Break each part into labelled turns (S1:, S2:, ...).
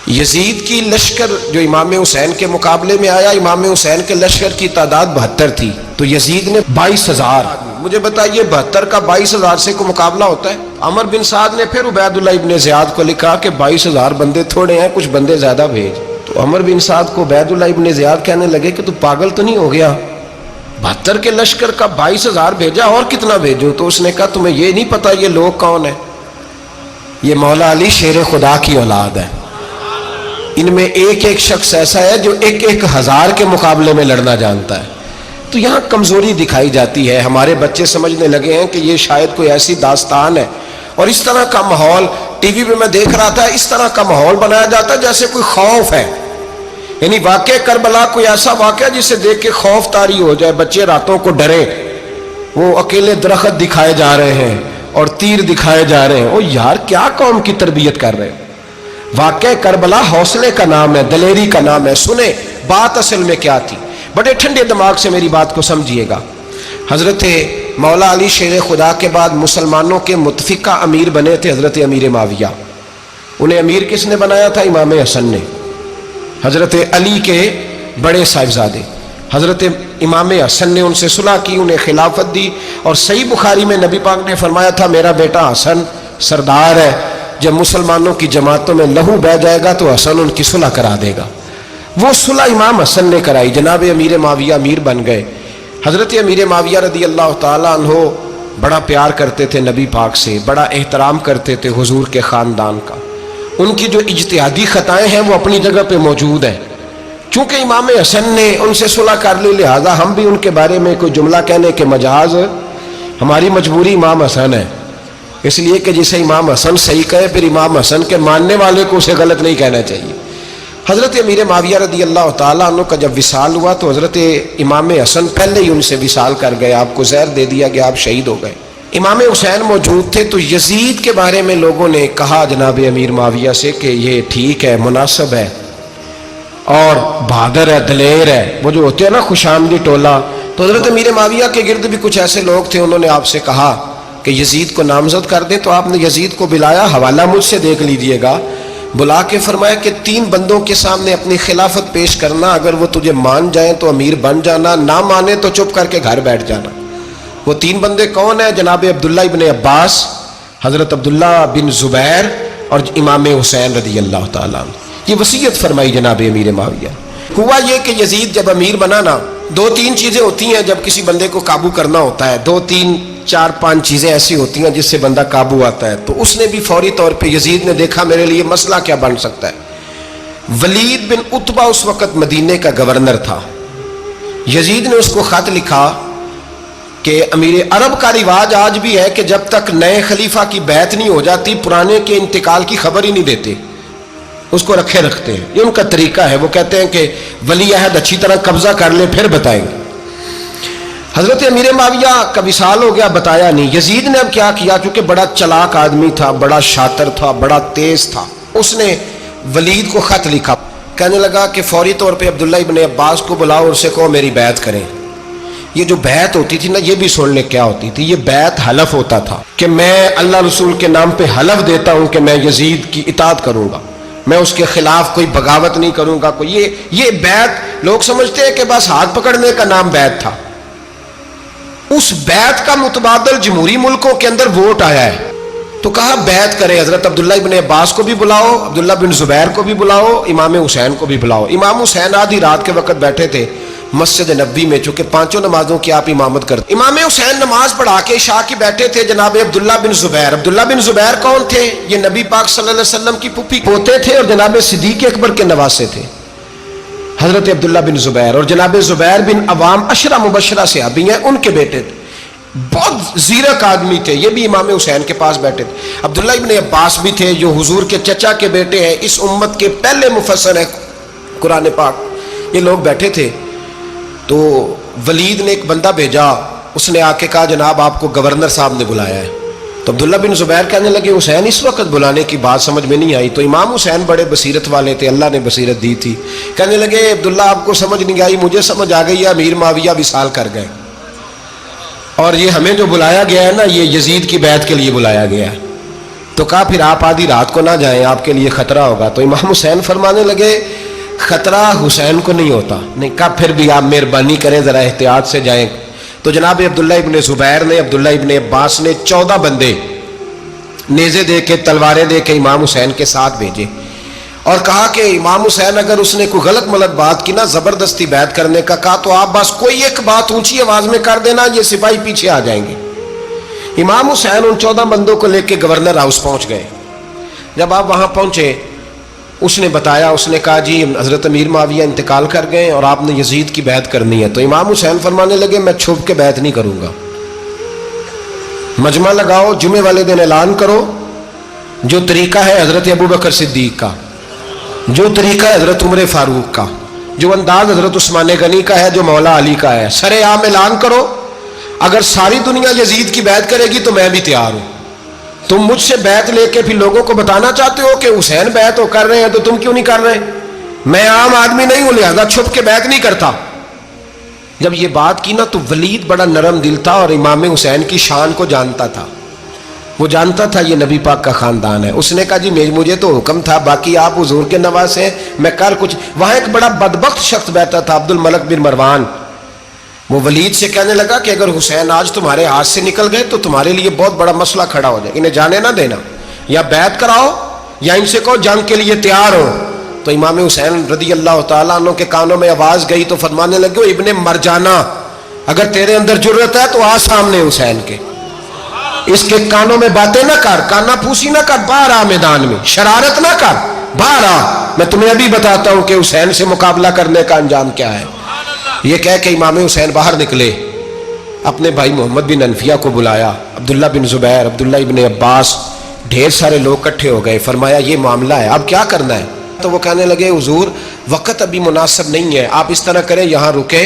S1: یزید کی لشکر جو امام حسین کے مقابلے میں آیا، امام حسین کے لشکر کی تعداد 72 تھی، تو یزید نے 22,000. مجھے بتائیے 72 کا 22,000 سے کوئی مقابلہ ہوتا ہے؟ عمر بن سعد نے پھر عبید اللہ ابن زیاد کو لکھا کہ 22,000 بندے تھوڑے ہیں، کچھ بندے زیادہ بھیج. تو عمر بن سعد کو عبید اللہ ابن زیاد کہنے لگے کہ تو پاگل تو نہیں ہو گیا، 72 کے لشکر کا 22,000 بھیجا، اور کتنا بھیجو؟ تو اس نے کہا تمہیں یہ نہیں پتا یہ لوگ کون ہیں؟ یہ مولا علی شیر خدا کی اولاد ہے. ان میں ایک ایک شخص ایسا ہے جو 1,000 کے مقابلے میں لڑنا جانتا ہے. تو یہاں کمزوری دکھائی جاتی ہے. ہمارے بچے سمجھنے لگے ہیں کہ یہ شاید کوئی ایسی داستان ہے، اور اس طرح کا ماحول ٹی وی پہ میں دیکھ رہا تھا، اس طرح کا ماحول بنایا جاتا ہے جیسے کوئی خوف ہے. یعنی واقع کربلا کوئی ایسا واقعہ جسے دیکھ کے خوف طاری ہو جائے، بچے راتوں کو ڈرے. وہ اکیلے درخت دکھائے جا رہے ہیں اور تیر دکھائے جا رہے ہیں. او یار کیا قوم کی تربیت کر رہے ہیں؟ واقع کربلا حوصلے کا نام ہے، دلیری کا نام ہے. سنیں بات اصل میں کیا تھی، بڑے ٹھنڈے دماغ سے میری بات کو سمجھیے گا. حضرت مولا علی شیر خدا کے بعد مسلمانوں کے متفقہ امیر بنے تھے حضرت امیر معاویہ. انہیں امیر کس نے بنایا تھا؟ امام حسن نے. حضرت علی کے بڑے صاحبزادے حضرت امام حسن نے ان سے صلح کی، انہیں خلافت دی. اور صحیح بخاری میں نبی پاک نے فرمایا تھا میرا بیٹا حسن سردار ہے، جب مسلمانوں کی جماعتوں میں لہو بہہ جائے گا تو حسن ان کی صلح کرا دے گا. وہ صلح امام حسن نے کرائی. جناب امیر معاویہ امیر بن گئے. حضرت امیر معاویہ رضی اللہ تعالیٰ عنہ بڑا پیار کرتے تھے نبی پاک سے، بڑا احترام کرتے تھے حضور کے خاندان کا. ان کی جو اجتہادی خطائیں ہیں وہ اپنی جگہ پہ موجود ہیں. چونکہ امام حسن نے ان سے صلح کر لی، لہذا ہم بھی ان کے بارے میں کوئی جملہ کہنے کے مجاز، ہماری مجبوری امام حسن ہے. اس لیے کہ جسے امام حسن صحیح کہے پھر امام حسن کے ماننے والے کو اسے غلط نہیں کہنا چاہیے. حضرت امیر معاویہ رضی اللہ تعالیٰ عنہ کا جب وصال ہوا تو حضرت امام حسن پہلے ہی ان سے وصال کر گئے، آپ کو زہر دے دیا گیا، آپ شہید ہو گئے. امام حسین موجود تھے. تو یزید کے بارے میں لوگوں نے کہا جناب امیر معاویہ سے کہ یہ ٹھیک ہے، مناسب ہے اور بہادر ہے، دلیر ہے، وہ جو ہوتے ہیں نا خوش آمدی ٹولہ. تو حضرت امیر معاویہ کے گرد بھی کچھ ایسے لوگ تھے، انہوں نے آپ سے کہا کہ یزید کو نامزد کر دیں. تو آپ نے یزید کو بلایا، حوالہ مجھ سے دیکھ لیجئے گا. بلا کے فرمایا کہ 3 بندوں کے سامنے اپنی خلافت پیش کرنا، اگر وہ تجھے مان جائیں تو امیر بن جانا، نہ مانے تو چپ کر کے گھر بیٹھ جانا. وہ 3 بندے کون ہیں؟ جناب عبداللہ ابن عباس، حضرت عبداللہ بن زبیر اور امام حسین رضی اللہ تعالیٰ عنہ. یہ وصیت فرمائی جناب امیر معاویہ. ہوا یہ کہ یزید جب امیر بنا نا، 2-3 چیزیں ہوتی ہیں جب کسی بندے کو قابو کرنا ہوتا ہے، 2-3-4-5 چیزیں ایسی ہوتی ہیں جس سے بندہ قابو آتا ہے. تو اس نے بھی فوری طور پہ یزید نے دیکھا میرے لیے مسئلہ کیا بن سکتا ہے. ولید بن عتبہ اس وقت مدینے کا گورنر تھا. یزید نے اس کو خط لکھا کہ امیر عرب کا رواج آج بھی ہے کہ جب تک نئے خلیفہ کی بیعت نہیں ہو جاتی پرانے کے انتقال کی خبر ہی نہیں دیتے، اس کو رکھے رکھتے ہیں. یہ ان کا طریقہ ہے. وہ کہتے ہیں کہ ولی عہد اچھی طرح قبضہ کر لے پھر بتائیں گے. حضرت امیر معاویہ کا وصال ہو گیا، بتایا نہیں. یزید نے اب کیا کیا، چونکہ بڑا چلاک آدمی تھا، بڑا شاطر تھا، بڑا تیز تھا، اس نے ولید کو خط لکھا. کہنے لگا کہ فوری طور پہ عبداللہ ابن عباس کو بلاؤ اور اسے کہو میری بیعت کریں. یہ جو بیعت ہوتی تھی نا، یہ بھی سن لے کیا ہوتی تھی. یہ بیعت حلف ہوتا تھا کہ میں اللہ رسول کے نام پہ حلف دیتا ہوں کہ میں یزید کی اطاعت کروں گا، میں اس کے خلاف کوئی بغاوت نہیں کروں گا. کوئی یہ بیعت لوگ سمجھتے ہیں کہ بس ہاتھ پکڑنے کا نام بیعت تھا. اس بیعت کا متبادل جمہوری ملکوں کے اندر ووٹ آیا ہے. تو کہا بیعت کرے. حضرت عبداللہ ابن عباس کو بھی بلاؤ، عبداللہ بن زبیر کو بھی بلاؤ، امام حسین کو بھی بلاؤ. امام حسین آدھی رات کے وقت بیٹھے تھے مسجد نبوی میں، چونکہ 5 نمازوں کی آپ امامت کرتے. امام حسین نماز پڑھا کے عشاء کی بیٹھے تھے. جناب عبداللہ بن زبیر، عبداللہ بن زبیر کون تھے؟ یہ نبی پاک صلی اللہ علیہ وسلم کی پھوپھی پوتے تھے اور جناب صدیق اکبر کے نواسے تھے. حضرت عبداللہ بن زبیر اور جناب زبیر بن عوام عشرہ مبشرہ صحابی ہیں، ان کے بیٹے تھے. بہت زیرک آدمی تھے. یہ بھی امام حسین کے پاس بیٹھے تھے. عبداللہ ابن عباس بھی تھے جو حضور کے چچا کے بیٹے ہیں، اس امت کے پہلے مفسر ہیں قرآن پاک. یہ لوگ بیٹھے تھے. تو ولید نے ایک بندہ بھیجا، اس نے آ کے کہا جناب آپ کو گورنر صاحب نے بلایا ہے. تو عبداللہ بن زبیر کہنے لگے حسین اس وقت بلانے کی بات سمجھ میں نہیں آئی. تو امام حسین بڑے بصیرت والے تھے، اللہ نے بصیرت دی تھی. کہنے لگے عبداللہ آپ کو سمجھ نہیں آئی، مجھے سمجھ آ گئی ہے، امیر معاویہ وصال کر گئے اور یہ ہمیں جو بلایا گیا ہے نا، یہ یزید کی بیعت کے لیے بلایا گیا ہے. تو کہا پھر آپ آدھی رات کو نہ جائیں، آپ کے لیے خطرہ ہوگا۔ تو امام حسین فرمانے لگے خطرہ حسین کو نہیں ہوتا۔ نہیں، کہا پھر بھی آپ مہربانی کریں ذرا احتیاط سے جائیں۔ تو جناب عبداللہ ابن زبیر نے، عبداللہ ابن عباس نے 14 بندے نیزے دے کے، تلواریں دے کے امام حسین کے ساتھ بھیجے اور کہا کہ امام حسین اگر اس نے کوئی غلط ملت بات کی نا، زبردستی بیعت کرنے کا کہا، تو آپ بس کوئی ایک بات اونچی آواز میں کر دینا، یہ سپاہی پیچھے آ جائیں گے۔ امام حسین ان 14 بندوں کو لے کے گورنر ہاؤس پہنچ گئے۔ جب آپ وہاں پہنچے، اس نے بتایا، اس نے کہا جی حضرت امیر معاویہ انتقال کر گئے اور آپ نے یزید کی بیعت کرنی ہے۔ تو امام حسین فرمانے لگے میں چھپ کے بیعت نہیں کروں گا، مجمع لگاؤ، جمعے والے دن اعلان کرو، جو طریقہ ہے حضرت ابوبکر صدیق کا، جو طریقہ ہے حضرت عمر فاروق کا، جو انداز حضرت عثمان غنی کا ہے، جو مولا علی کا ہے، سر عام اعلان کرو، اگر ساری دنیا یزید کی بیعت کرے گی تو میں بھی تیار ہوں۔ تم مجھ سے بیعت لے کے پھر لوگوں کو بتانا چاہتے ہو کہ حسین بیعت ہو کر رہے ہیں تو تم کیوں نہیں کر رہے؟ میں عام آدمی نہیں ہوں، لہذا چھپ کے بیعت نہیں کرتا۔ جب یہ بات کی نا تو ولید بڑا نرم دل تھا اور امام حسین کی شان کو جانتا تھا، وہ جانتا تھا یہ نبی پاک کا خاندان ہے۔ اس نے کہا جی مجھے تو حکم تھا، باقی آپ حضور کے نواز ہیں، میں کر کچھ۔ وہاں ایک بڑا بدبخت شخص بیٹھا تھا، عبد الملک بن مروان، وہ ولید سے کہنے لگا کہ اگر حسین آج تمہارے ہاتھ سے نکل گئے تو تمہارے لیے بہت بڑا مسئلہ کھڑا ہو جائے، انہیں جانے نہ دینا، یا بیعت کراؤ یا ان سے کہو جنگ کے لیے تیار ہو۔ تو امام حسین رضی اللہ تعالیٰ عنہ کے کانوں میں آواز گئی تو فرمانے لگے ابن مرجانہ، اگر تیرے اندر جرت ہے تو آ سامنے حسین کے، اس کے کانوں میں باتیں نہ کر، کانا پھوسی نہ کر، باہر آ میدان میں، شرارت نہ کر، باہر آ، میں تمہیں ابھی بتاتا ہوں کہ حسین سے مقابلہ کرنے کا انجام کیا ہے۔ یہ کہہ کہ امام حسین باہر نکلے، اپنے بھائی محمد بن انفیہ کو بلایا، عبداللہ بن زبیر، عبداللہ ابن عباس، ڈھیر سارے لوگ اکٹھے ہو گئے۔ فرمایا یہ معاملہ ہے، اب کیا کرنا ہے؟ تو وہ کہنے لگے حضور وقت ابھی مناسب نہیں ہے، آپ اس طرح کریں یہاں رکیں،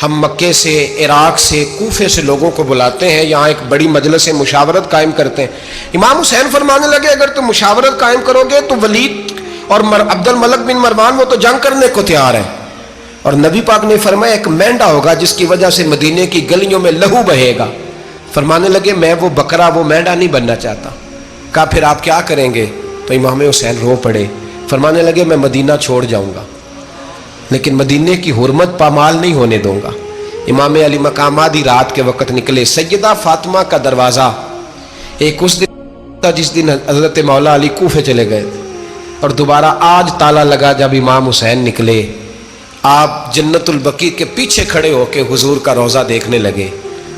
S1: ہم مکے سے، عراق سے، کوفے سے لوگوں کو بلاتے ہیں، یہاں ایک بڑی مجلس مشاورت قائم کرتے ہیں۔ امام حسین فرمانے لگے اگر تم مشاورت قائم کرو گے تو ولید اور عبد الملک بن مروان وہ تو جنگ کرنے کو تیار ہے، اور نبی پاک نے فرمایا ایک مینڈا ہوگا جس کی وجہ سے مدینے کی گلیوں میں لہو بہے گا۔ فرمانے لگے میں وہ بکرا، وہ مینڈا نہیں بننا چاہتا۔ کہا پھر آپ کیا کریں گے؟ تو امام حسین رو پڑے، فرمانے لگے میں مدینہ چھوڑ جاؤں گا لیکن مدینے کی حرمت پامال نہیں ہونے دوں گا۔ امام علی مقام آدھی رات کے وقت نکلے، سیدہ فاطمہ کا دروازہ ایک اس دن تھا جس دن حضرت مولا علی کوفے چلے گئے تھے، اور دوبارہ آج تالا لگا جب امام حسین نکلے۔ آپ جنت البقیع کے پیچھے کھڑے ہو کے حضور کا روضہ دیکھنے لگے،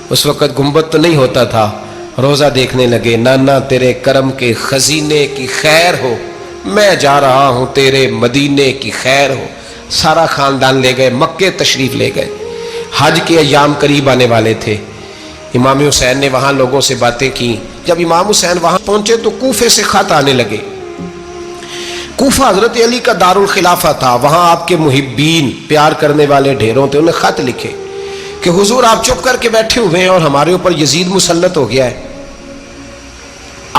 S1: اس وقت گنبد تو نہیں ہوتا تھا، روضہ دیکھنے لگے۔ نانا تیرے کرم کے خزینے کی خیر ہو، میں جا رہا ہوں تیرے مدینے کی خیر ہو۔ سارا خاندان لے گئے، مکے تشریف لے گئے، حج کے ایام قریب آنے والے تھے۔ امام حسین نے وہاں لوگوں سے باتیں کی۔ جب امام حسین وہاں پہنچے تو کوفے سے خط آنے لگے۔ کوفہ حضرت علی کا دارالخلافہ تھا، وہاں آپ کے محبین، پیار کرنے والے ڈھیروں تھے، انہیں خط لکھے کہ حضور آپ چپ کر کے بیٹھے ہوئے ہیں اور ہمارے اوپر یزید مسلط ہو گیا ہے،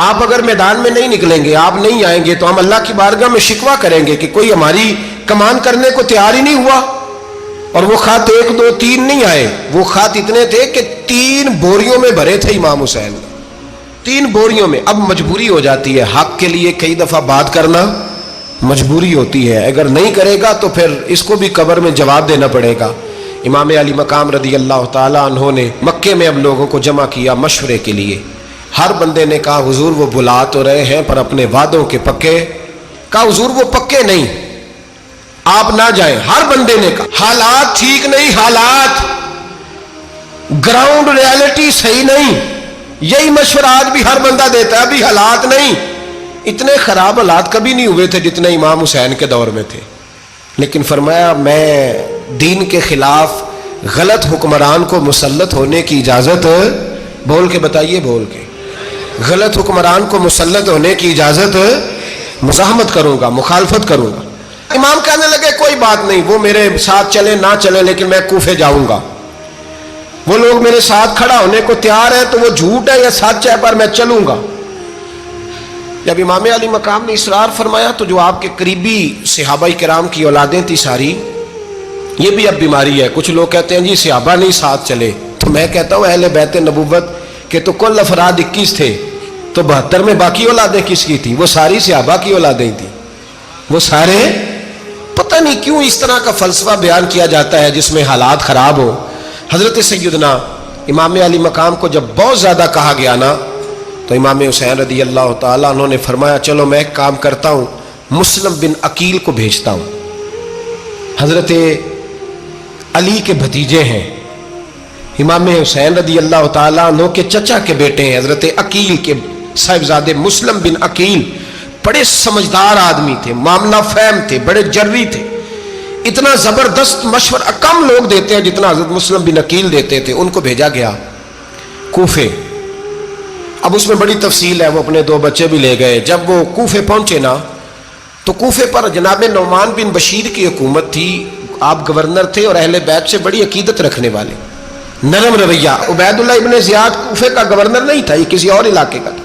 S1: آپ اگر میدان میں نہیں نکلیں گے، آپ نہیں آئیں گے تو ہم اللہ کی بارگاہ میں شکوہ کریں گے کہ کوئی ہماری کمان کرنے کو تیار ہی نہیں ہوا۔ اور وہ خط 1 2 3 نہیں آئے، وہ خط اتنے تھے کہ 3 بوریوں میں بھرے تھے امام حسین، 3 بوریوں میں۔ اب مجبوری ہو جاتی ہے، حق کے لیے کئی دفعہ بات کرنا مجبوری ہوتی ہے، اگر نہیں کرے گا تو پھر اس کو بھی قبر میں جواب دینا پڑے گا۔ امام علی مقام رضی اللہ تعالیٰ عنہ نے مکے میں اب لوگوں کو جمع کیا مشورے کے لیے۔ ہر بندے نے کہا حضور وہ بلا تو رہے ہیں پر اپنے وعدوں کے پکے۔ کہا حضور وہ پکے نہیں، آپ نہ جائیں۔ ہر بندے نے کہا حالات ٹھیک نہیں، حالات گراؤنڈ ریالٹی صحیح نہیں، یہی مشورہ آج بھی ہر بندہ دیتا ہے، ابھی حالات نہیں۔ اتنے خراب حالات کبھی نہیں ہوئے تھے جتنے امام حسین کے دور میں تھے، لیکن فرمایا میں دین کے خلاف غلط حکمران کو مسلط ہونے کی اجازت، بول کے بتائیے، بول کے، غلط حکمران کو مسلط ہونے کی اجازت، مزاحمت کروں گا، مخالفت کروں گا۔ امام کہنے لگے کوئی بات نہیں، وہ میرے ساتھ چلے نہ چلے لیکن میں کوفے جاؤں گا، وہ لوگ میرے ساتھ کھڑا ہونے کو تیار ہے تو وہ جھوٹ ہے یا سچ ہے پر میں چلوں گا۔ جب امام علی مقام نے اصرار فرمایا تو جو آپ کے قریبی صحابہ کرام کی اولادیں تھی ساری، یہ بھی اب بیماری ہے، کچھ لوگ کہتے ہیں جی صحابہ نہیں ساتھ چلے، تو میں کہتا ہوں اہل بیت نبوت کے تو کل افراد 21 تھے، تو 72 میں باقی اولادیں کس کی تھی؟ وہ ساری صحابہ کی اولادیں تھیں، وہ سارے، پتہ نہیں کیوں اس طرح کا فلسفہ بیان کیا جاتا ہے جس میں حالات خراب ہو۔ حضرت سیدنا امام علی مقام کو جب بہت زیادہ کہا گیا نا تو امام حسین رضی اللہ تعالیٰ عنہ نے فرمایا چلو میں ایک کام کرتا ہوں، مسلم بن عقیل کو بھیجتا ہوں، حضرت علی کے بھتیجے ہیں، امام حسین رضی اللہ تعالیٰ عنہ کے چچا کے بیٹے ہیں، حضرت عقیل کے صاحبزادے مسلم بن عقیل بڑے سمجھدار آدمی تھے، معاملہ فہم تھے، بڑے جری تھے، اتنا زبردست مشورہ کم لوگ دیتے ہیں جتنا حضرت مسلم بن عقیل دیتے تھے۔ ان کو بھیجا گیا کوفے۔ اب اس میں بڑی تفصیل ہے، وہ اپنے 2 بچے بھی لے گئے۔ جب وہ کوفے پہنچے نا تو کوفے پر جناب نعمان بن بشیر کی حکومت تھی، آپ گورنر تھے اور اہل بیت سے بڑی عقیدت رکھنے والے، نرم رویہ۔ عبید اللہ ابن زیاد کوفے کا گورنر نہیں تھا، یہ کسی اور علاقے کا تھا۔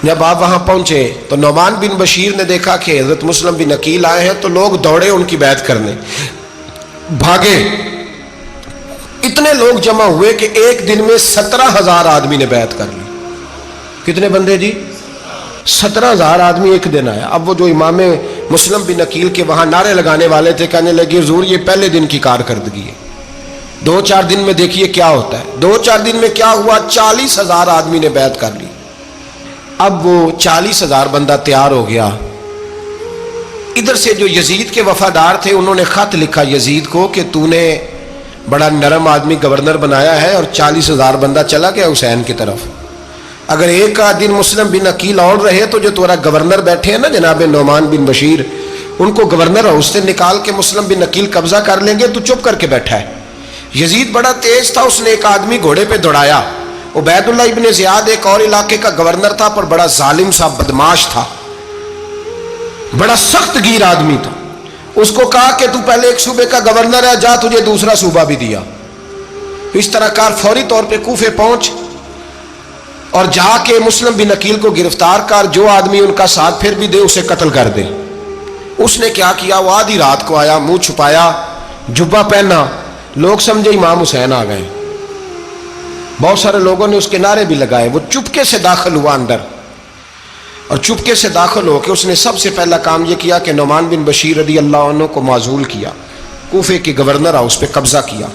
S1: جب آپ وہاں پہنچے تو نعمان بن بشیر نے دیکھا کہ حضرت مسلم بن عقیل آئے ہیں تو لوگ دوڑے ان کی بیعت کرنے، بھاگے، اتنے لوگ جمع ہوئے کہ ایک دن میں 17,000 آدمی نے بیعت کر لی۔ کتنے بندے جی؟ 17,000 آدمی ایک دن آیا۔ اب وہ جو امام مسلم بن عقیل کے وہاں نعرے لگانے والے تھے کہنے لگے حضور یہ پہلے دن کی کارکردگی ہے، 2-4 دن میں دیکھیے کیا ہوتا ہے۔ 2-4 دن میں کیا ہوا؟ 40,000 آدمی نے بیعت کر لی۔ اب وہ 40,000 بندہ تیار ہو گیا۔ ادھر سے جو یزید کے وفادار تھے انہوں نے خط لکھا یزید کو کہ تو نے بڑا نرم آدمی گورنر بنایا ہے اور 40,000 بندہ چلا گیا حسین کی طرف، اگر ایک دن مسلم بن عقیل اور رہے تو جو تمہارا گورنر بیٹھے ہیں نا جناب نعمان بن بشیر، ان کو گورنر ہاؤس سے نکال کے مسلم بن عقیل قبضہ کر لیں گے، تو چپ کر کے بیٹھا ہے۔ یزید بڑا تیز تھا، اس نے ایک آدمی گھوڑے پہ دوڑایا۔ عبید اللہ ابن زیاد ایک اور علاقے کا گورنر تھا پر بڑا ظالم سا بدماش تھا، بڑا سخت گیر آدمی تھا۔ اس کو کہا کہ تو پہلے ایک صوبے کا گورنر ہے، جا تجھے دوسرا صوبہ بھی دیا۔ اس طرح کار فوری طور پہ کوفے پہنچ اور جا کے مسلم بن عقیل کو گرفتار کر، جو آدمی ان کا ساتھ پھر بھی دے اسے قتل کر دے۔ اس نے کیا کیا؟ وہ آدھی رات کو آیا، منہ چھپایا، جبہ پہنا، لوگ سمجھے امام حسین آ گئے۔ بہت سارے لوگوں نے اس کے نعرے بھی لگائے۔ وہ چپکے سے داخل ہوا اندر، اور چپکے سے داخل ہو کے اس نے سب سے پہلا کام یہ کیا کہ نعمان بن بشیر رضی اللہ عنہ کو معزول کیا، کوفے کے گورنر ہاؤس پہ قبضہ کیا۔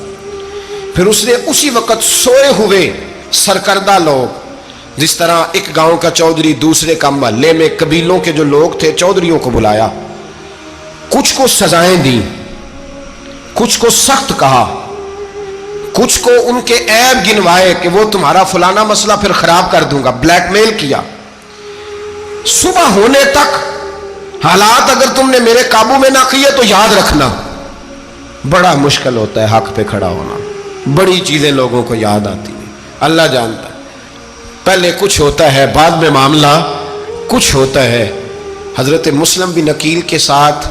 S1: پھر اس نے اسی وقت سوئے ہوئے سرکردہ لوگ، جس طرح ایک گاؤں کا چودھری دوسرے کا محلے میں قبیلوں کے جو لوگ تھے چودھریوں کو بلایا، کچھ کو سزائیں دیں، کچھ کو سخت کہا، کچھ کو ان کے عیب گنوائے کہ وہ تمہارا فلانا مسئلہ پھر خراب کر دوں گا، بلیک میل کیا۔ صبح ہونے تک حالات اگر تم نے میرے قابو میں نہ کیے تو یاد رکھنا بڑا مشکل ہوتا ہے حق پہ کھڑا ہونا، بڑی چیزیں لوگوں کو یاد آتی ہیں، اللہ جانتا ہے۔ پہلے کچھ ہوتا ہے، بعد میں معاملہ کچھ ہوتا ہے۔ حضرت مسلم بن عقیل کے ساتھ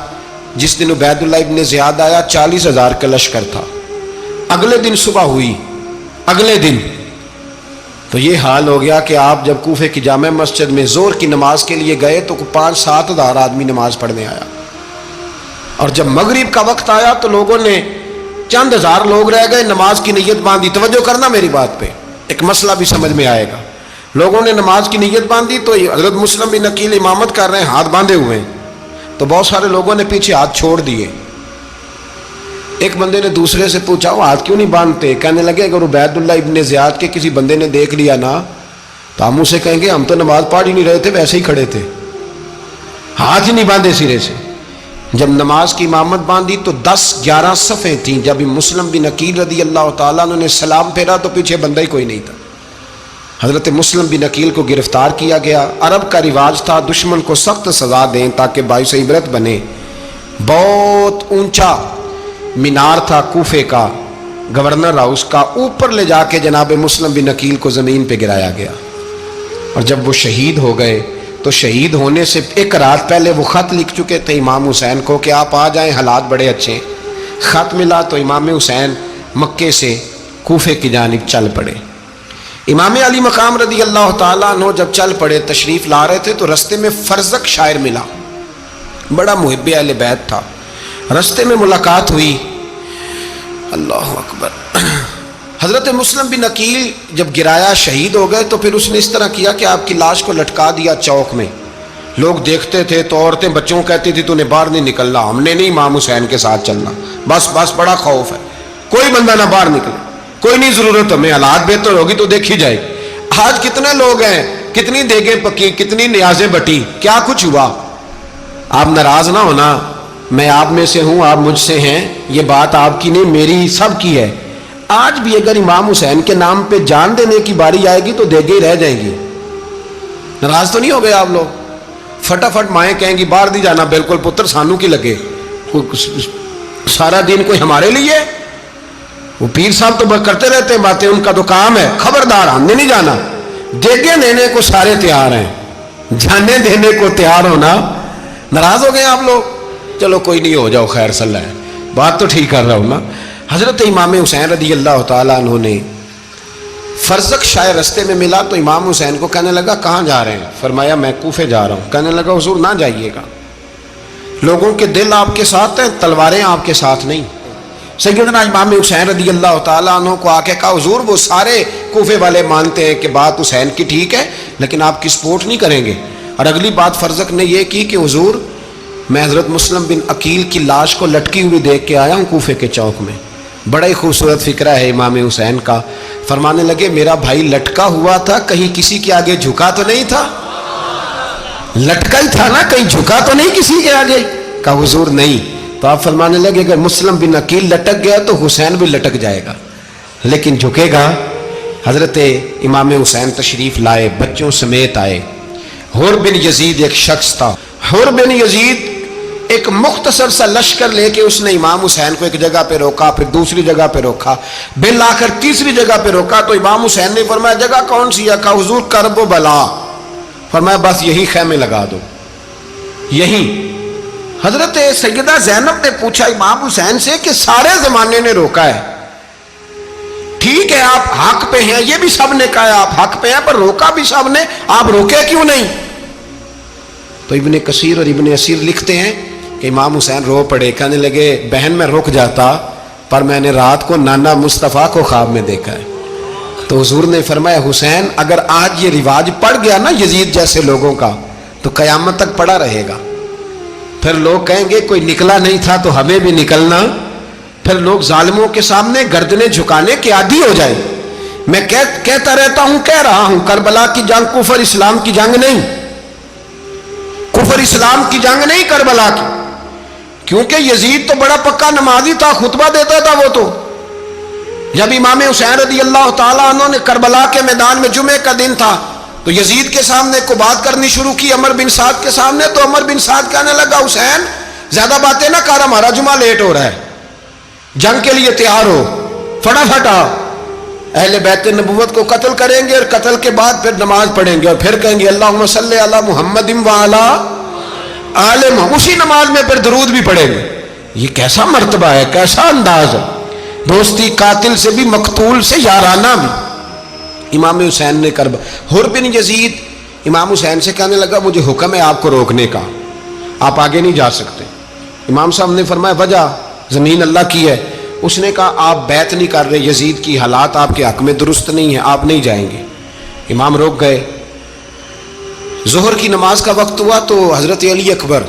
S1: جس دن عبید اللہ ابن زیاد آیا 40,000 کا لشکر تھا۔ اگلے دن صبح ہوئی، اگلے دن تو یہ حال ہو گیا کہ آپ جب کوفے کی جامع مسجد میں ظہر کی نماز کے لیے گئے تو 5-7 ہزار آدمی نماز پڑھنے آیا، اور جب مغرب کا وقت آیا تو لوگوں نے چند ہزار لوگ رہ گئے، نماز کی نیت باندھی۔ توجہ کرنا میری بات پہ، ایک مسئلہ بھی سمجھ میں آئے گا۔ لوگوں نے نماز کی نیت باندھی تو حضرت مسلم بن عقیل امامت کر رہے ہیں، ہاتھ باندھے ہوئے ہیں، تو بہت سارے لوگوں نے پیچھے ہاتھ چھوڑ دیے۔ ایک بندے نے دوسرے سے پوچھا وہ ہاتھ کیوں نہیں باندھتے؟ کہنے لگے اگر عبید اللہ ابن زیاد کے کسی بندے نے دیکھ لیا نا تو ہم اسے کہیں گے ہم تو نماز پڑھ ہی نہیں رہے تھے، ویسے ہی کھڑے تھے، ہاتھ ہی نہیں باندھے سرے سے۔ جب نماز کی امامت باندھی تو 10-11 صفیں تھیں۔ جب مسلم بن عقیل رضی اللہ تعالیٰ عنہ نے سلام پھیرا تو پیچھے بندہ ہی کوئی نہیں تھا۔ حضرت مسلم بن عقیل کو گرفتار کیا گیا۔ عرب کا رواج تھا دشمن کو سخت سزا دیں تاکہ باعث عبرت بنے۔ بہت اونچا مینار تھا کوفے کا، گورنر ہاؤس کا، اوپر لے جا کے جناب مسلم بن عقیل کو زمین پہ گرایا گیا۔ اور جب وہ شہید ہو گئے تو شہید ہونے سے ایک رات پہلے وہ خط لکھ چکے تھے امام حسین کو کہ آپ آ جائیں، حالات بڑے اچھے۔ خط ملا تو امام حسین مکے سے کوفے کی جانب چل پڑے۔ امام علی مقام رضی اللہ تعالیٰ عنہ جب چل پڑے، تشریف لا رہے تھے تو رستے میں فرزق شاعر ملا، بڑا محب اہل بیت تھا۔ رستے میں ملاقات ہوئی، اللہ اکبر، حضرت مسلم بن عقیل جب گرایا شہید ہو گئے تو پھر اس نے اس طرح کیا کہ آپ کی لاش کو لٹکا دیا چوک میں. لوگ دیکھتے تھے تو عورتیں بچوں کہتی تھی تو نے باہر نہیں نکلنا, ہم نے نہیں امام حسین کے ساتھ چلنا, بس بڑا خوف ہے, کوئی بندہ نہ باہر نکلے, کوئی نہیں ضرورت, ہمیں حالات بہتر ہوگی تو دیکھی جائے گی. آج کتنے لوگ ہیں, کتنی دیگیں پکی, کتنی نیازیں بٹی, کیا کچھ ہوا. آپ ناراض نہ ہونا, میں آپ میں سے ہوں, آپ مجھ سے ہیں, یہ بات آپ کی نہیں میری سب کی ہے. آج بھی اگر امام حسین کے نام پہ جان دینے کی باری آئے گی تو دیگیں رہ جائیں گی. ناراض تو نہیں ہو گئے آپ لوگ؟ فٹافٹ مائیں کہیں گی باہر نہیں جانا, بالکل پتر سانو کی لگے, سارا دن کوئی ہمارے لیے. وہ پیر صاحب تو کرتے رہتے ہیں باتیں, ان کا تو کام ہے, خبردار ہم نے نہیں جانا. دیگیں دینے کو سارے تیار ہیں, جانے دینے کو تیار ہونا. ناراض ہو گئے آپ لوگ؟ چلو کوئی نہیں, ہو جاؤ, خیر صلی اللہ ہے, بات تو ٹھیک کر رہا ہوں نا. حضرت امام حسین رضی اللہ تعالیٰ عنہ نے فرزق شاہ رستے میں ملا تو امام حسین کو کہنے لگا کہاں جا رہے ہیں؟ فرمایا میں کوفے جا رہا ہوں. کہنے لگا حضور نہ جائیے گا, لوگوں کے دل آپ کے ساتھ ہیں, تلواریں آپ کے ساتھ نہیں. سیدنا امام حسین رضی اللہ تعالیٰ عنہ کو آ کے کہا حضور وہ سارے کوفے والے مانتے ہیں کہ بات حسین کی ٹھیک ہے لیکن آپ کی سپورٹ نہیں کریں گے. اور اگلی بات فرزق نے یہ کی کہ حضور میں حضرت مسلم بن عقیل کی لاش کو لٹکی ہوئی دیکھ کے آیا ہوں کوفے کے چوک میں. بڑا ہی خوبصورت فکرہ ہے امام حسین کا. فرمانے لگے میرا بھائی لٹکا ہوا تھا, کہیں کسی کے آگے جھکا تو نہیں تھا؟ لٹکا ہی تھا نا, کہیں جھکا تو نہیں کسی کے آگے؟ کہا حضور نہیں. تو آپ فرمانے لگے اگر مسلم بن عقیل لٹک گیا تو حسین بھی لٹک جائے گا, لیکن جھکے گا. حضرت امام حسین تشریف لائے, بچوں سمیت آئے. حور بن یزید ایک شخص تھا. حور بن یزید ایک مختصر سا لشکر لے کے اس نے امام حسین کو ایک جگہ پہ روکا, پھر دوسری جگہ پہ روکا, بالآخر تیسری جگہ پہ روکا. تو امام حسین نے فرمایا جگہ کون سی ہے؟ کہا حضور کرب و بلا. فرمایا بس یہی خیمے لگا دو, یہی. حضرت سیدہ زینب نے پوچھا امام حسین سے کہ سارے زمانے نے روکا ہے, ٹھیک ہے آپ حق پہ ہیں, یہ بھی سب نے کہا آپ حق پہ ہیں, پر روکا بھی سب نے, آپ روکے کیوں نہیں؟ تو ابن کثیر اور ابن اسیر لکھتے ہیں کہ امام حسین رو پڑے, کہنے لگے بہن میں رک جاتا پر میں نے رات کو نانا مصطفیٰ کو خواب میں دیکھا ہے. تو حضور نے فرمایا حسین اگر آج یہ رواج پڑ گیا نا یزید جیسے لوگوں کا تو قیامت تک پڑا رہے گا. پھر لوگ کہیں گے کوئی نکلا نہیں تھا تو ہمیں بھی نکلنا. پھر لوگ ظالموں کے سامنے گردنیں جھکانے کے عادی ہو جائیں. میں کہتا رہتا ہوں, کہہ رہا ہوں, کربلا کی جنگ کفر اسلام کی جنگ نہیں, کفر اسلام کی جنگ نہیں کربلا کی. کیونکہ یزید تو بڑا پکا نمازی تھا, خطبہ دیتا تھا. وہ تو جب امام حسین رضی اللہ تعالیٰ عنہ نے کربلا کے میدان میں جمعے کا دن تھا تو یزید کے سامنے کو بات کرنی شروع کی, عمر بن سعد کے سامنے. تو عمر بن سعد کہنے لگا حسین زیادہ باتیں نہ کر, ہمارا جمعہ لیٹ ہو رہا ہے, جنگ کے لیے تیار ہو, فٹافٹ آ. اہل بیت نبوت کو قتل کریں گے اور قتل کے بعد پھر نماز پڑھیں گے اور پھر کہیں گے اللہم صلی علی محمد وعلی آل محمد, اسی نماز میں پھر درود بھی پڑھیں گے. یہ کیسا مرتبہ ہے, کیسا انداز ہے, دوستی قاتل سے بھی مقتول سے یارانہ بھی. امام حسین نے حر بن یزید امام حسین سے کہنے لگا مجھے حکم ہے آپ کو روکنے کا, آپ آگے نہیں جا سکتے. امام صاحب نے فرمایا وجہ زمین اللہ کی ہے. اس نے کہا آپ بیعت نہیں کر رہے, یزید کی حالات آپ کے حق میں درست نہیں ہیں, آپ نہیں جائیں گے. امام روک گئے. ظہر کی نماز کا وقت ہوا تو حضرت علی اکبر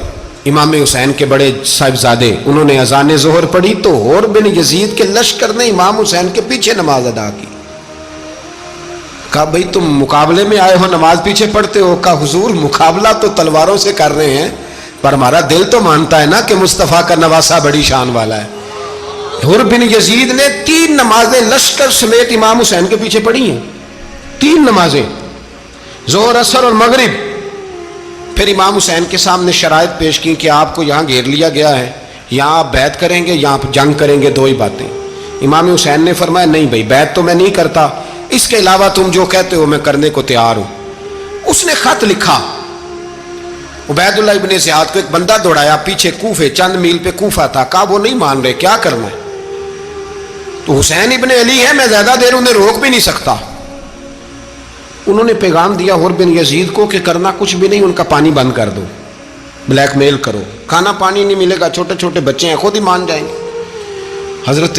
S1: امام حسین کے بڑے صاحبزادے انہوں نے اذان ظہر پڑھی تو حر بن یزید کے لشکر نے امام حسین کے پیچھے نماز ادا کی. کہا بھئی تم مقابلے میں آئے ہو, نماز پیچھے پڑھتے ہو؟ کہا حضور مقابلہ تو تلواروں سے کر رہے ہیں پر ہمارا دل تو مانتا ہے نا کہ مصطفیٰ کا نواسہ بڑی شان والا ہے. حر بن یزید نے 3 نمازیں لشکر سمیت امام حسین کے پیچھے پڑھی ہیں, 3 نمازیں, ظہر اثر اور مغرب. پھر امام حسین کے سامنے شرائط پیش کی کہ آپ کو یہاں گھیر لیا گیا ہے, یہاں آپ بیعت کریں گے, یہاں جنگ کریں گے, 2 ہی باتیں. امام حسین نے فرمایا نہیں بھائی بیعت تو میں نہیں کرتا, اس کے علاوہ تم جو کہتے ہو میں کرنے کو تیار ہوں. اس نے خط لکھا, عبید اللہ ابن زیاد کو ایک بندہ دوڑایا پیچھے کوفے, چند میل پہ کوفہ تھا. کہا وہ نہیں مان رہے, کیا کرنا ہے؟ تو حسین ابن علی ہے, میں زیادہ دیر انہیں روک بھی نہیں سکتا. انہوں نے پیغام دیا حر بن یزید کو کہ کرنا کچھ بھی نہیں, ان کا پانی بند کر دو, بلیک میل کرو, کھانا پانی نہیں ملے گا, چھوٹے چھوٹے بچے ہیں, خود ہی مان جائیں گے. حضرت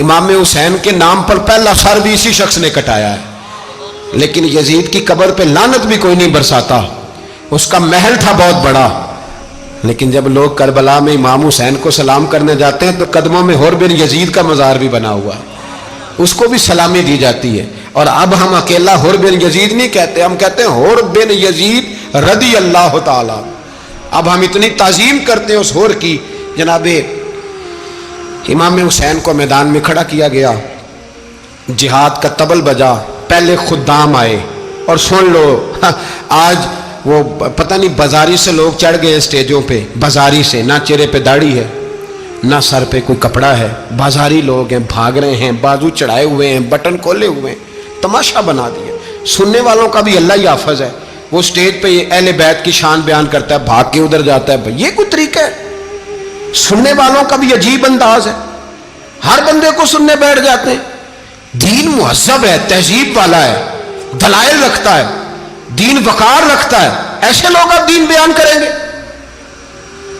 S1: امام حسین کے نام پر پہلا سر بھی اسی شخص نے کٹایا ہے. لیکن یزید کی قبر پہ لعنت بھی کوئی نہیں برساتا. اس کا محل تھا بہت بڑا، لیکن جب لوگ کربلا میں امام حسین کو سلام کرنے جاتے ہیں تو قدموں میں حور بن یزید کا مزار بھی بنا ہوا ہے، اس کو بھی سلامی دی جاتی ہے. اور اب ہم اکیلا حور بن یزید نہیں کہتے، ہم کہتے ہیں حور بن یزید رضی اللہ تعالی. اب ہم اتنی تعظیم کرتے ہیں اس حور کی. جناب امام حسین کو میدان میں کھڑا کیا گیا، جہاد کا طبل بجا، پہلے خدام آئے. اور سن لو آج وہ پتہ نہیں بازاری سے لوگ چڑھ گئے اسٹیجوں پہ، بازاری سے، نہ چہرے پہ داڑھی ہے نہ سر پہ کوئی کپڑا ہے، بازاری لوگ ہیں، بھاگ رہے ہیں، بازو چڑھائے ہوئے ہیں، بٹن کھولے ہوئے ہیں، تماشا بنا دیا. سننے والوں کا بھی اللہ ہی حافظ ہے. وہ اسٹیج پہ اہل بیت کی شان بیان کرتا ہے، بھاگ کے ادھر جاتا ہے. یہ کوئی طریقہ ہے؟ سننے والوں کا بھی عجیب انداز ہے، ہر بندے کو سننے بیٹھ جاتے ہیں. دین مہذب ہے، تہذیب والا ہے، دلائل رکھتا ہے، دین وقار رکھتا ہے. ایسے لوگ اب دین بیان کریں گے؟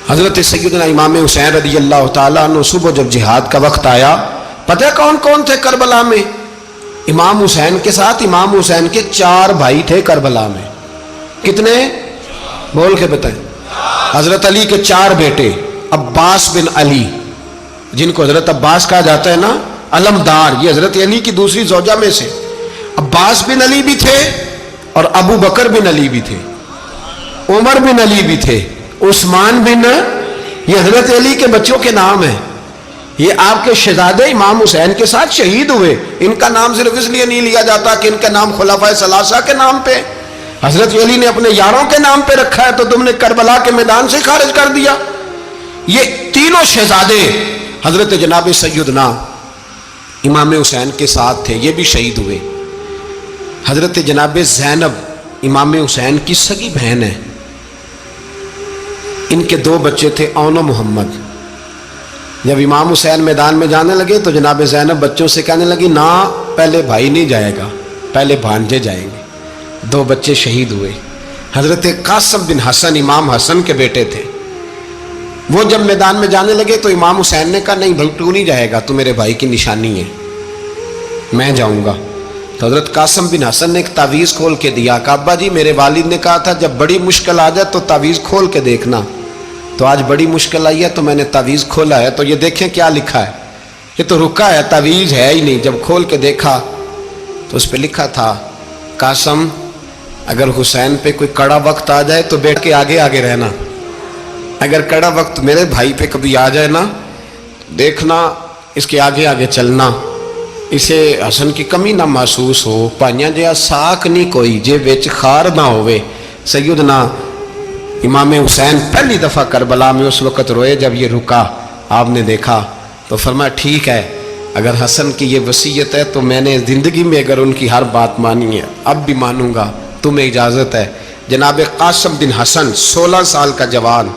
S1: حضرت سیدنا امام حسین رضی اللہ تعالیٰ عنہ صبح جب جہاد کا وقت آیا، پتہ ہے کون کون تھے کربلا میں؟ امام حسین کے ساتھ امام حسین کے 4 بھائی تھے کربلا میں. کتنے؟ بول کے بتائیں. حضرت علی کے 4 بیٹے، عباس بن علی، جن کو حضرت عباس کہا جاتا ہے نا، علمدار، یہ حضرت علی کی دوسری زوجہ میں سے. عباس بن علی بھی تھے اور ابو بکر بن علی بھی تھے، عمر بن علی بھی تھے، عثمان بن، یہ حضرت علی کے بچوں کے نام ہیں. یہ آپ کے شہزادے امام حسین کے ساتھ شہید ہوئے. ان کا نام صرف اس لیے نہیں لیا جاتا کہ ان کا نام خلفائے ثلاثہ کے نام پہ، حضرت علی نے اپنے یاروں کے نام پہ رکھا ہے تو تم نے کربلا کے میدان سے خارج کر دیا. یہ تینوں شہزادے حضرت جناب سیدنا امام حسین کے ساتھ تھے، یہ بھی شہید ہوئے. حضرت جناب زینب امام حسین کی سگی بہن ہے، ان کے 2 بچے تھے، اون و محمد. جب امام حسین میدان میں جانے لگے تو جناب زینب بچوں سے کہنے لگی، نہ پہلے بھائی نہیں جائے گا، پہلے بھانجے جائیں گے. 2 بچے شہید ہوئے. حضرت قاسم بن حسن امام حسن کے بیٹے تھے. وہ جب میدان میں جانے لگے تو امام حسین نے کہا، نہیں بھائی تو نہیں جائے گا، تو میرے بھائی کی نشانی ہے، میں جاؤں گا. تو حضرت قاسم بن حسن نے ایک تعویذ کھول کے دیا کہ ابا جی میرے والد نے کہا تھا جب بڑی مشکل آ جائے تو تعویذ کھول کے دیکھنا. تو آج بڑی مشکل آئی ہے تو میں نے تعویذ کھولا ہے، تو یہ دیکھیں کیا لکھا ہے. یہ تو رکا ہے، تعویذ ہے ہی نہیں. جب کھول کے دیکھا تو اس پہ لکھا تھا، قاسم اگر حسین پہ کوئی کڑا وقت آ جائے تو بیٹھ کے آگے آگے رہنا، اگر کڑا وقت میرے بھائی پہ کبھی آ جائے نا، دیکھنا اس کے آگے آگے چلنا، اسے حسن کی کمی نہ محسوس ہو. پائیاں جہاں ساکھ نہیں کوئی جے وچ خار نہ ہوئے. سیدنا امام حسین پہلی دفعہ کربلا میں اس وقت روئے جب یہ رکا. آپ نے دیکھا تو فرمایا ٹھیک ہے، اگر حسن کی یہ وصیت ہے تو میں نے زندگی میں اگر ان کی ہر بات مانی ہے اب بھی مانوں گا، تمہیں اجازت ہے. جناب قاسم بن حسن 16 سال کا جوان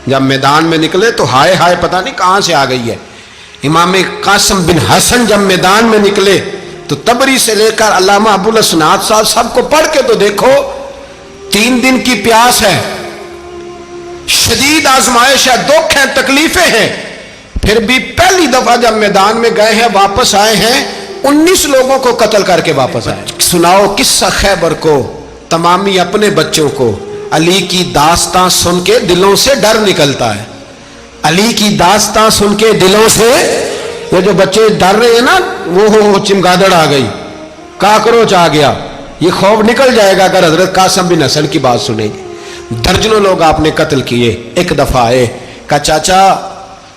S1: جب میدان میں نکلے تو ہائے ہائے پتہ نہیں کہاں سے آ گئی ہے. امام قاسم بن حسن جب میدان میں نکلے تو تبری سے لے کر علامہ ابو الاسناد صاحب سب کو پڑھ کے تو دیکھو، 3 دن کی پیاس ہے، شدید آزمائش ہے، دکھ ہے، تکلیفیں ہیں، پھر بھی پہلی دفعہ جب میدان میں گئے ہیں واپس آئے ہیں 19 لوگوں کو قتل کر کے واپس آئے. سناؤ قصہ خیبر کو، تمامی اپنے بچوں کو. علی کی داستان سن کے دلوں سے ڈر نکلتا ہے. علی کی داستان سن کے دلوں سے، یہ جو بچے ڈر رہے ہیں نا، وہ چمگادڑ آ گئی، کاکروچ آ گیا، یہ خوف نکل جائے گا اگر حضرت قاسم بن حسن کی بات سنیں گے. درجنوں لوگ آپ نے قتل کیے. ایک دفعہ آئے، کہا چاچا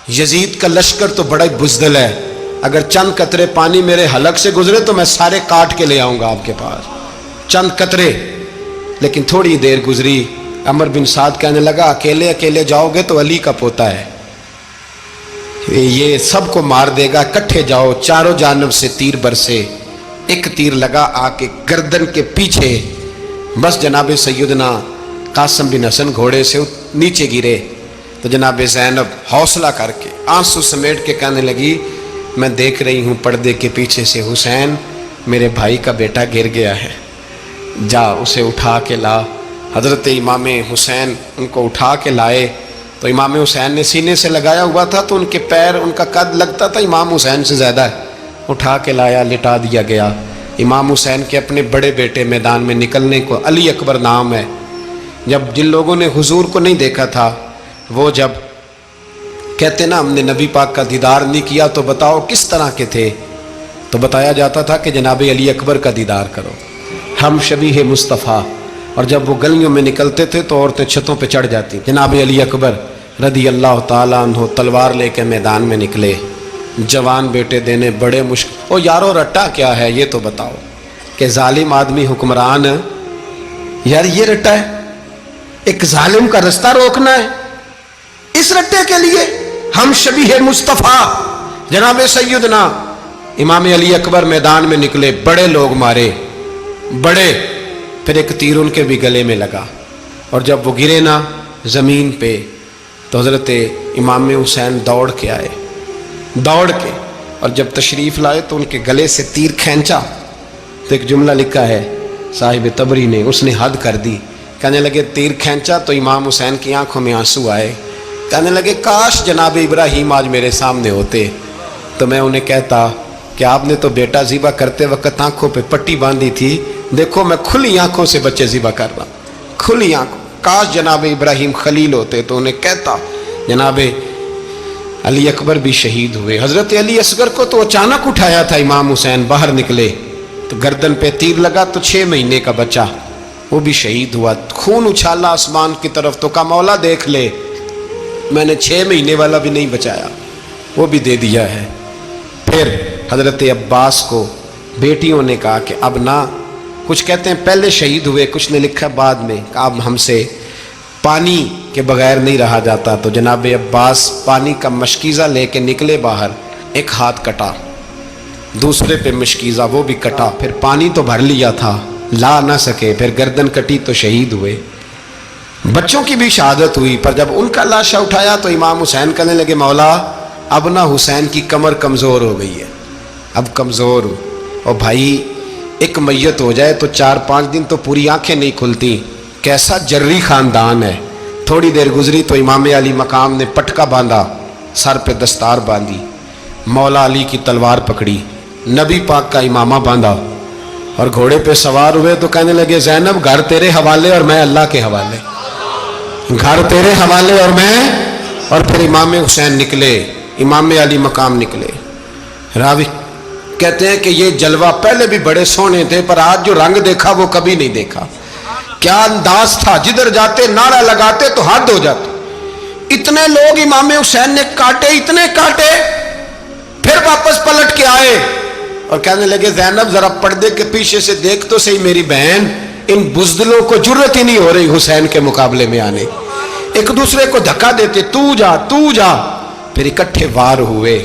S1: یزید کا لشکر تو بڑا بزدل ہے، اگر چند قطرے پانی میرے حلق سے گزرے تو میں سارے کاٹ کے لے آؤں گا آپ کے پاس، چند قطرے. لیکن تھوڑی دیر گزری، عمر بن سعد کہنے لگا اکیلے اکیلے جاؤ گے تو علی کا پوتا ہے، یہ سب کو مار دے گا، کٹھے جاؤ. چاروں جانب سے تیر برسے، ایک تیر لگا آ کے گردن کے پیچھے، بس جناب سیدنا قاسم بن حسن گھوڑے سے نیچے گرے. تو جناب زینب حوصلہ کر کے آنسو سمیٹ کے کہنے لگی میں دیکھ رہی ہوں پردے کے پیچھے سے حسین میرے بھائی کا بیٹا گر گیا ہے، جا اسے اٹھا کے لا. حضرت امام حسین ان کو اٹھا کے لائے تو امام حسین نے سینے سے لگایا ہوا تھا تو ان کے پیر، ان کا قد لگتا تھا امام حسین سے زیادہ ہے، اٹھا کے لایا، لٹا دیا گیا۔ امام حسین کے اپنے بڑے بیٹے میدان میں نکلنے کو، علی اکبر نام ہے، جب جن لوگوں نے حضور کو نہیں دیکھا تھا وہ جب کہتے نا ہم نے نبی پاک کا دیدار نہیں کیا تو بتاؤ کس طرح کے تھے، تو بتایا جاتا تھا کہ جناب علی اکبر کا دیدار کرو، ہم شبیہ مصطفیٰ۔ اور جب وہ گلیوں میں نکلتے تھے تو عورتیں چھتوں پہ چڑھ جاتی۔ جناب علی اکبر رضی اللہ تعالیٰ عنہ تلوار لے کے میدان میں نکلے، جوان بیٹے دینے بڑے مشکل۔ او یارو رٹا کیا ہے یہ تو بتاؤ، کہ ظالم آدمی حکمران، یار یہ رٹا ہے، ایک ظالم کا رستہ روکنا ہے، اس رٹے کے لیے ہم شبیہ مصطفیٰ۔ جناب سیدنا امام علی اکبر میدان میں نکلے، بڑے لوگ مارے، بڑے، پھر ایک تیر ان کے بھی گلے میں لگا، اور جب وہ گرے نا زمین پہ تو حضرت امام حسین دوڑ کے آئے، دوڑ کے، اور جب تشریف لائے تو ان کے گلے سے تیر کھینچا تو ایک جملہ لکھا ہے صاحب تبری نے، اس نے حد کر دی، کہنے لگے تیر کھینچا تو امام حسین کی آنکھوں میں آنسو آئے، کہنے لگے کاش جناب ابراہیم آج میرے سامنے ہوتے تو میں انہیں کہتا کہ آپ نے تو بیٹا ذبح کرتے وقت آنکھوں پہ پٹی باندھی تھی، دیکھو میں کھلی آنکھوں سے بچے ذبح کر رہا ہوں، کھلی آنکھوں، کاش جناب ابراہیم خلیل ہوتے تو انہیں کہتا۔ جناب علی اکبر بھی شہید ہوئے۔ حضرت علی اصغر کو تو اچانک اٹھایا تھا امام حسین، باہر نکلے تو گردن پہ تیر لگا تو 6 مہینے کا بچہ وہ بھی شہید ہوا، خون اچھالا آسمان کی طرف تو کہا مولا دیکھ لے، میں نے 6 مہینے والا بھی نہیں بچایا، وہ بھی دے دیا ہے۔ پھر حضرت عباس کو بیٹیوں نے کہا کہ اب نہ، کچھ کہتے ہیں پہلے شہید ہوئے، کچھ نے لکھا بعد میں، کہ اب ہم سے پانی کے بغیر نہیں رہا جاتا، تو جناب عباس پانی کا مشکیزہ لے کے نکلے باہر، ایک ہاتھ کٹا، دوسرے پہ مشکیزہ وہ بھی کٹا، پھر پانی تو بھر لیا تھا لا نہ سکے، پھر گردن کٹی تو شہید ہوئے۔ بچوں کی بھی شہادت ہوئی، پر جب ان کا لاشا اٹھایا تو امام حسین کہنے لگے مولا اب نہ حسین کی کمر کمزور ہو گئی ہے، اب کمزور ہو، اور بھائی ایک میت ہو جائے تو 4-5 دن تو پوری آنکھیں نہیں کھلتی، کیسا جری خاندان ہے۔ تھوڑی دیر گزری تو امام علی مقام نے پٹکا باندھا، سر پہ دستار باندھی، مولا علی کی تلوار پکڑی، نبی پاک کا امامہ باندھا اور گھوڑے پہ سوار ہوئے تو کہنے لگے زینب گھر تیرے حوالے اور میں اللہ کے حوالے، گھر تیرے حوالے اور میں، اور پھر امام حسین نکلے، امام علی مقام نکلے۔ راوی کہتے ہیں کہ یہ جلوہ پہلے بھی بڑے سونے تھے پر آج جو رنگ دیکھا وہ کبھی نہیں دیکھا، کیا انداز تھا، جدھر جاتے نعرہ لگاتے تو حد ہو جاتے، اتنے لوگ امام حسین نے کاٹے، اتنے کاٹے، پھر واپس پلٹ کے آئے اور کہنے لگے زینب ذرا پردے کے پیچھے سے دیکھ تو صحیح میری بہن، ان بزدلوں کو جرت ہی نہیں ہو رہی حسین کے مقابلے میں آنے، ایک دوسرے کو دھکا دیتے، تو جا تو جا، پھر اکٹھے وار ہوئے۔